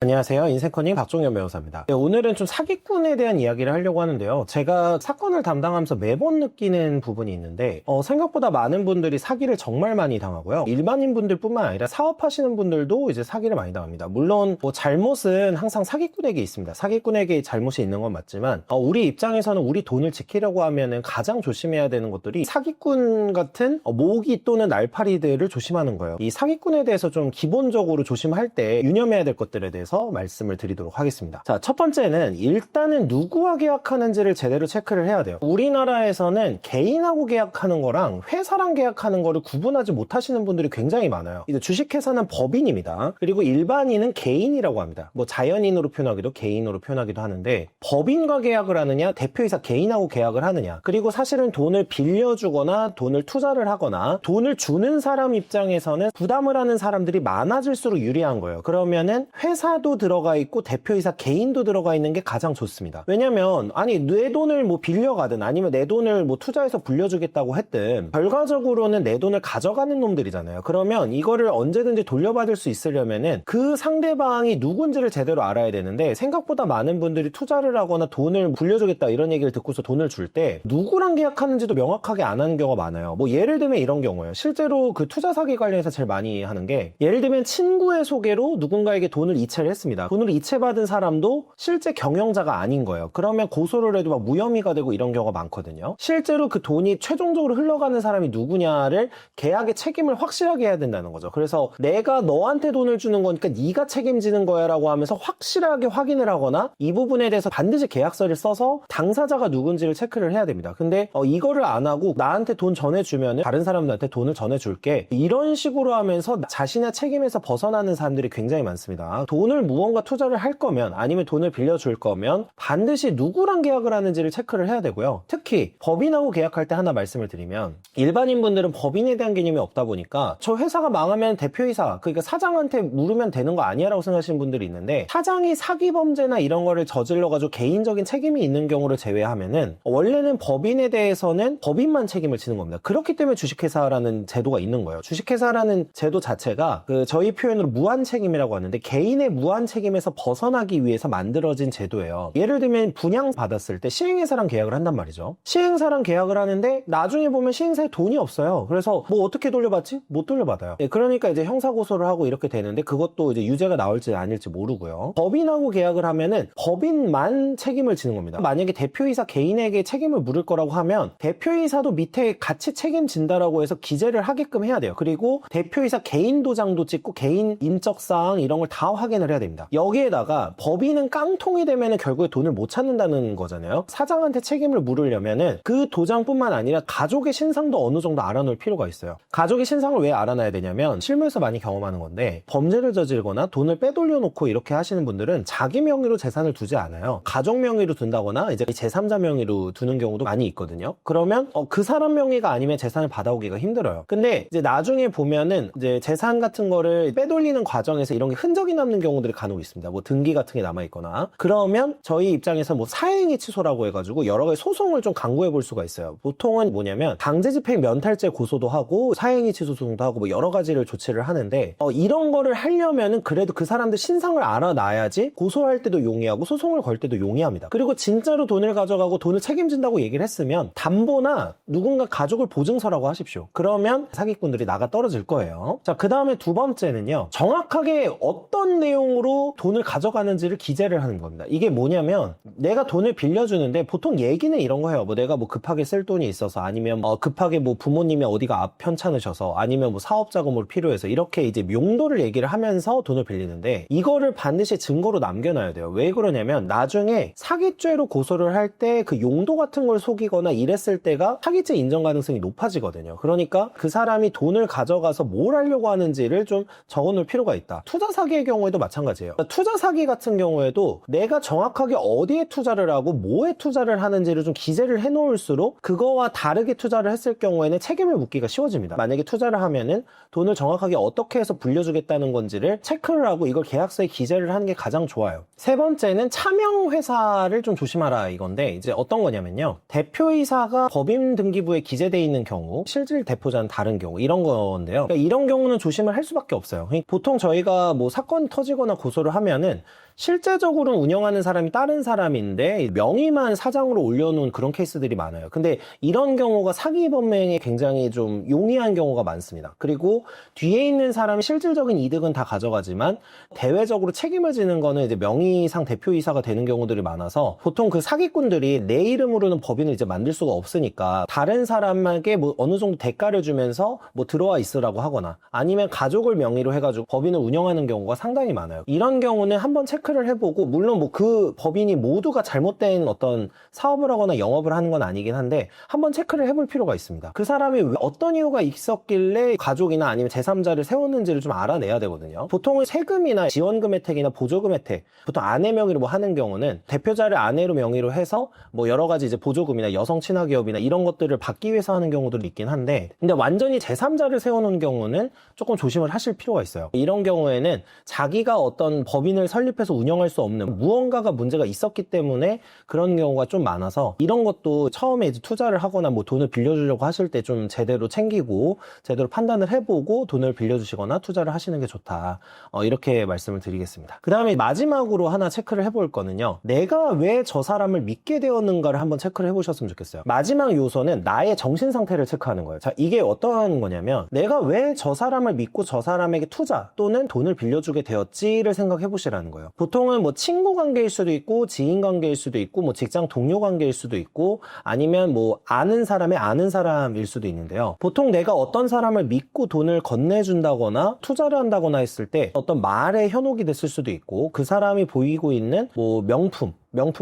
안녕하세요. 인생커닝 박종현 변호사입니다. 네, 오늘은 좀 사기꾼에 대한 이야기를 하려고 하는데요. 제가 사건을 담당하면서 매번 느끼는 부분이 있는데 생각보다 많은 분들이 사기를 정말 많이 당하고요. 일반인 분들뿐만 아니라 사업하시는 분들도 이제 사기를 많이 당합니다. 물론 잘못은 항상 사기꾼에게 있습니다. 사기꾼에게 잘못이 있는 건 맞지만 우리 입장에서는 우리 돈을 지키려고 하면은 가장 조심해야 되는 것들이 사기꾼 같은 모기 또는 날파리들을 조심하는 거예요. 이 사기꾼에 대해서 좀 기본적으로 조심할 때 유념해야 될 것들에 대해서 말씀을 드리도록 하겠습니다. 자, 첫 번째는 일단은 누구와 계약하는지를 제대로 체크를 해야 돼요. 우리나라에서는 개인하고 계약하는 거랑 회사랑 계약하는 거를 구분하지 못하시는 분들이 굉장히 많아요. 이제 주식회사는 법인입니다. 그리고 일반인은 개인이라고 합니다. 자연인으로 표현하기도 개인으로 표현하기도 하는데, 법인과 계약을 하느냐 대표이사 개인하고 계약을 하느냐, 그리고 사실은 돈을 빌려주거나 돈을 투자를 하거나 돈을 주는 사람 입장에서는 부담을 하는 사람들이 많아질수록 유리한 거예요. 그러면은 회사도 들어가 있고 대표이사 개인도 들어가 있는 게 가장 좋습니다. 왜냐면 내 돈을 빌려가든 아니면 내 돈을 투자해서 불려주겠다고 했든 결과적으로는 내 돈을 가져가는 놈들이잖아요. 그러면 이거를 언제든지 돌려받을 수 있으려면은 그 상대방이 누군지를 제대로 알아야 되는데, 생각보다 많은 분들이 투자를 하거나 돈을 불려주겠다 이런 얘기를 듣고서 돈을 줄 때 누구랑 계약하는지도 명확하게 안 하는 경우가 많아요. 예를 들면 이런 경우예요. 실제로 그 투자 사기 관련해서 제일 많이 하는 게, 예를 들면 친구의 소개로 누군가에게 돈을 이체를 했습니다. 돈을 이체받은 사람도 실제 경영자가 아닌 거예요. 그러면 고소를 해도 무혐의가 되고 이런 경우가 많거든요. 실제로 그 돈이 최종적으로 흘러가는 사람이 누구냐를 계약의 책임을 확실하게 해야 된다는 거죠. 그래서 내가 너한테 돈을 주는 거니까 네가 책임지는 거야 라고 하면서 확실하게 확인을 하거나 이 부분에 대해서 반드시 계약서를 써서 당사자가 누군지를 체크를 해야 됩니다. 근데 이거를 안 하고 나한테 돈 전해주면 다른 사람들한테 돈을 전해줄게, 이런 식으로 하면서 자신의 책임에서 벗어나는 사람들이 굉장히 많습니다. 돈을 무언가 투자를 할 거면 아니면 돈을 빌려줄 거면 반드시 누구랑 계약을 하는지를 체크를 해야 되고요. 특히 법인하고 계약할 때 하나 말씀을 드리면, 일반인 분들은 법인에 대한 개념이 없다 보니까 저 회사가 망하면 대표이사, 그러니까 사장한테 물으면 되는 거 아니야 라고 생각하시는 분들이 있는데, 사장이 사기 범죄나 이런 거를 저질러 가지고 개인적인 책임이 있는 경우를 제외하면은 원래는 법인에 대해서는 법인만 책임을 지는 겁니다. 그렇기 때문에 주식회사라는 제도가 있는 거예요. 주식회사라는 제도 자체가 저희 표현으로 무한책임이라고 하는데, 개인의 무한책임에서 벗어나기 위해서 만들어진 제도예요. 예를 들면 분양 받았을 때 시행회사랑 계약을 한단 말이죠. 시행사랑 계약을 하는데 나중에 보면 시행사에 돈이 없어요. 그래서 어떻게 돌려받지? 못 돌려받아요. 그러니까 이제 형사고소를 하고 이렇게 되는데, 그것도 이제 유죄가 나올지 아닐지 모르고요. 법인하고 계약을 하면은 법인만 책임을 지는 겁니다. 만약에 대표이사 개인에게 책임을 물을 거라고 하면 대표이사도 밑에 같이 책임진다라고 해서 기재를 하게끔 해야 돼요. 그리고 대표이사 개인 도장도 찍고 개인 인적사항 이런 걸 다 확인을 해야 됩니다. 여기에다가 법인은 깡통이 되면은 결국에 돈을 못 찾는다는 거잖아요. 사장한테 책임을 물으려면은 그 도장뿐만 아니라 가족의 신상도 어느 정도 알아놓을 필요가 있어요. 가족의 신상을 왜 알아놔야 되냐면, 실무에서 많이 경험하는 건데, 범죄를 저질거나 돈을 빼돌려 놓고 이렇게 하시는 분들은 자기 명의로 재산을 두지 않아요. 가족 명의로 둔다거나 이제 제3자 명의로 두는 경우도 많이 있거든요. 그러면 그 사람 명의가 아니면 재산을 받아오기가 힘들어요. 근데 이제 나중에 보면은 이제 재산 같은 거를 빼돌리는 과정에서 이런 게 흔적이 남는 경우들이 간혹 있습니다. 등기 같은 게 남아있거나. 그러면 저희 입장에서 사행위 취소라고 해가지고 여러 가지 소송을 좀 강구해 볼 수가 있어요. 보통은 뭐냐면 강제집행 면탈죄 고소도 하고 사행위 취소 소송도 하고 여러 가지를 조치를 하는데, 이런 거를 하려면은 그래도 그 사람들 신상을 알아놔야지 고소할 때도 용이하고 소송을 걸 때도 용이합니다. 그리고 진짜로 돈을 가져가고 돈을 책임진다고 얘기를 했으면 담보나 누군가 가족을 보증서라고 하십시오. 그러면 사기꾼들이 나가 떨어질 거예요. 자, 그 다음에 두 번째는요, 정확하게 어떤 내용으로 돈을 가져가는지를 기재를 하는 겁니다. 이게 뭐냐면, 내가 돈을 빌려주는데 보통 얘기는 이런 거 해요. 내가 급하게 쓸 돈이 있어서, 아니면 급하게 부모님이 어디가 편찮으셔서, 아니면 사업 자금으로 필요해서, 이렇게 이제 용도를 얘기를 하면서 돈을 빌리는데, 이거를 반드시 증거로 남겨놔야 돼요. 왜 그러냐면 나중에 사기죄로 고소를 할 때 그 용도 같은 걸 속이거나 이랬을 때가 사기죄 인정 가능성이 높아지거든요. 그러니까 그 사람이 돈을 가져가서 뭘 하려고 하는지를 좀 적어놓을 필요가 있다. 투자 사기의 경우에도 마찬가지예요. 투자 사기 같은 경우에도 내가 정확하게 어디에 투자를 하고 뭐에 투자를 하는지를 좀 기재를 해놓을수록 그거와 다르게 투자를 했을 경우에는 책임을 묻기가 쉬워집니다. 만약에 투자를 하면은 돈을 정확하게 어떻게 해서 불려주겠다는 건지를 체크를 하고 이걸 계약서에 기재를 하는 게 가장 좋아요. 세 번째는 차명 회사를 좀 조심하라 이건데, 이제 어떤 거냐면요, 대표이사가 법인 등기부에 기재되어 있는 경우, 실질 대표자는 다른 경우, 이런 건데요. 그러니까 이런 경우는 조심을 할 수밖에 없어요. 보통 저희가 사건이 터지거나 하거나 고소를 하면은 실제적으로는 운영하는 사람이 다른 사람인데 명의만 사장으로 올려놓은 그런 케이스들이 많아요. 근데 이런 경우가 사기 범행에 굉장히 좀 용이한 경우가 많습니다. 그리고 뒤에 있는 사람이 실질적인 이득은 다 가져가지만 대외적으로 책임을 지는 거는 이제 명의상 대표이사가 되는 경우들이 많아서 보통 그 사기꾼들이 내 이름으로는 법인을 이제 만들 수가 없으니까 다른 사람에게 뭐 어느 정도 대가를 주면서 뭐 들어와 있으라고 하거나 아니면 가족을 명의로 해가지고 법인을 운영하는 경우가 상당히 많아요. 이런 경우는 한번 체크를 해보고 물론 뭐 그 법인이 모두가 잘못된 어떤 사업을 하거나 영업을 하는 건 아니긴 한데 한번 체크를 해볼 필요가 있습니다. 그 사람이 어떤 이유가 있었길래 가족이나 아니면 제3자를 세웠는지를 좀 알아내야 되거든요. 보통은 세금이나 지원금 혜택이나 보조금 혜택 보통 아내 명의로 뭐 하는 경우는 대표자를 아내로 명의로 해서 뭐 여러 가지 이제 보조금이나 여성 친화기업이나 이런 것들을 받기 위해서 하는 경우들이 있긴 한데 근데 완전히 제3자를 세워놓은 경우는 조금 조심을 하실 필요가 있어요. 이런 경우에는 자기가 어떤 법인을 설립해서 운영할 수 없는 무언가가 문제가 있었기 때문에 그런 경우가 좀 많아서 이런 것도 처음에 이제 투자를 하거나 뭐 돈을 빌려주려고 하실 때 좀 제대로 챙기고 제대로 판단을 해보고 돈을 빌려주시거나 투자를 하시는 게 좋다. 이렇게 말씀을 드리겠습니다. 그 다음에 마지막으로 하나 체크를 해볼 거는요. 내가 왜 저 사람을 믿게 되었는가를 한번 체크를 해보셨으면 좋겠어요. 마지막 요소는 나의 정신 상태를 체크하는 거예요. 자, 이게 어떤 거냐면 내가 왜 저 사람을 믿고 저 사람에게 투자 또는 돈을 빌려주게 되었지를 생각해 보시라는 거예요. 보통은 뭐 친구 관계일 수도 있고 지인 관계일 수도 있고 뭐 직장 동료 관계일 수도 있고 아니면 뭐 아는 사람의 아는 사람일 수도 있는데요. 보통 내가 어떤 사람을 믿고 돈을 건네준다거나 투자를 한다거나 했을 때 어떤 말의 현혹이 됐을 수도 있고 그 사람이 보이고 있는 뭐 명품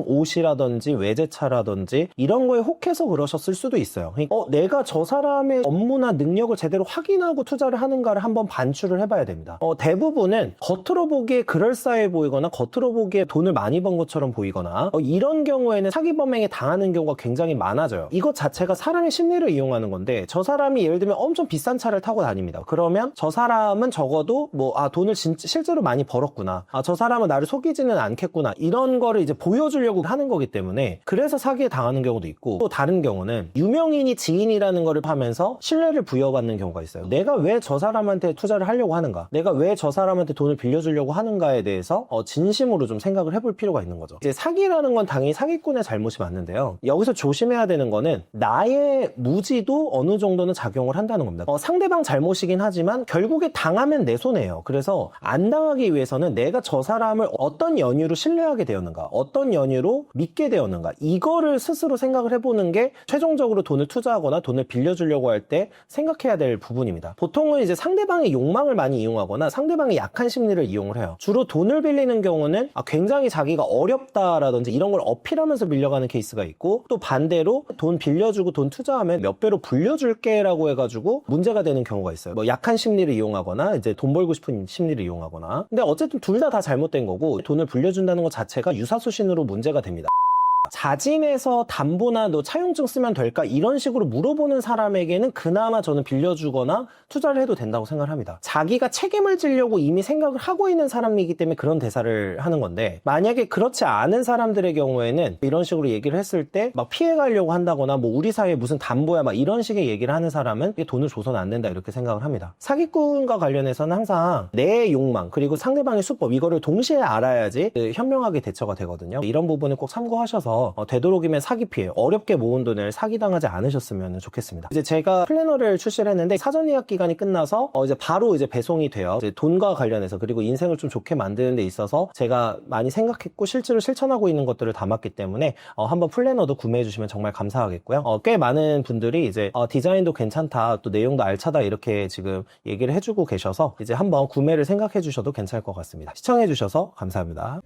옷이라든지 외제차라든지 이런 거에 혹해서 그러셨을 수도 있어요. 그러니까 내가 저 사람의 업무나 능력을 제대로 확인하고 투자를 하는가를 한번 반추를 해봐야 됩니다. 대부분은 겉으로 보기에 그럴싸해 보이거나 겉으로 보기에 돈을 많이 번 것처럼 보이거나 이런 경우에는 사기 범행에 당하는 경우가 굉장히 많아져요. 이것 자체가 사람의 심리를 이용하는 건데 저 사람이 예를 들면 엄청 비싼 차를 타고 다닙니다. 그러면 저 사람은 적어도 돈을 실제로 많이 벌었구나. 저 사람은 나를 속이지는 않겠구나. 이런 거를 이제 보여주려고 하는 거기 때문에 그래서 사기에 당하는 경우도 있고 또 다른 경우는 유명인이 지인이라는 거를 하면서 신뢰를 부여받는 경우가 있어요. 내가 왜 저 사람한테 투자를 하려고 하는가? 내가 왜 저 사람한테 돈을 빌려주려고 하는가에 대해서 진심으로 좀 생각을 해볼 필요가 있는 거죠. 이제 사기라는 건 당연히 사기꾼의 잘못이 맞는데요. 여기서 조심해야 되는 거는 나의 무지도 어느 정도는 작용을 한다는 겁니다. 상대방 잘못이긴 하지만 결국에 당하면 내 손해예요. 그래서 안 당하기 위해서는 내가 저 사람을 어떤 연유로 신뢰하게 되었는가? 어떤 연유로 믿게 되었는가 이거를 스스로 생각을 해보는 게 최종적으로 돈을 투자하거나 돈을 빌려주려고 할 때 생각해야 될 부분입니다. 보통은 이제 상대방의 욕망을 많이 이용하거나 상대방의 약한 심리를 이용을 해요. 주로 돈을 빌리는 경우는 굉장히 자기가 어렵다라든지 이런 걸 어필하면서 빌려가는 케이스가 있고 또 반대로 돈 빌려주고 돈 투자하면 몇 배로 불려줄게 라고 해가지고 문제가 되는 경우가 있어요. 뭐 약한 심리를 이용하거나 이제 돈 벌고 싶은 심리를 이용하거나 근데 어쨌든 둘 다 잘못된 거고 돈을 빌려준다는 것 자체가 유사수신으로 문제가 됩니다. 자진해서 담보나 너 차용증 쓰면 될까? 이런 식으로 물어보는 사람에게는 그나마 저는 빌려주거나 투자를 해도 된다고 생각을 합니다. 자기가 책임을 지려고 이미 생각을 하고 있는 사람이기 때문에 그런 대사를 하는 건데 만약에 그렇지 않은 사람들의 경우에는 이런 식으로 얘기를 했을 때 막 피해가려고 한다거나 뭐 우리 사회에 무슨 담보야 막 이런 식의 얘기를 하는 사람은 돈을 줘서는 안 된다 이렇게 생각을 합니다. 사기꾼과 관련해서는 항상 내 욕망 그리고 상대방의 수법 이거를 동시에 알아야지 현명하게 대처가 되거든요. 이런 부분을 꼭 참고하셔서 되도록이면 사기 피해 어렵게 모은 돈을 사기당하지 않으셨으면 좋겠습니다. 이제 제가 플래너를 출시를 했는데 사전 예약 기간이 끝나서 이제 바로 이제 배송이 돼요. 이제 돈과 관련해서 그리고 인생을 좀 좋게 만드는 데 있어서 제가 많이 생각했고 실제로 실천하고 있는 것들을 담았기 때문에 한번 플래너도 구매해 주시면 정말 감사하겠고요. 꽤 많은 분들이 이제 디자인도 괜찮다 또 내용도 알차다 이렇게 지금 얘기를 해주고 계셔서 이제 한번 구매를 생각해 주셔도 괜찮을 것 같습니다. 시청해 주셔서 감사합니다.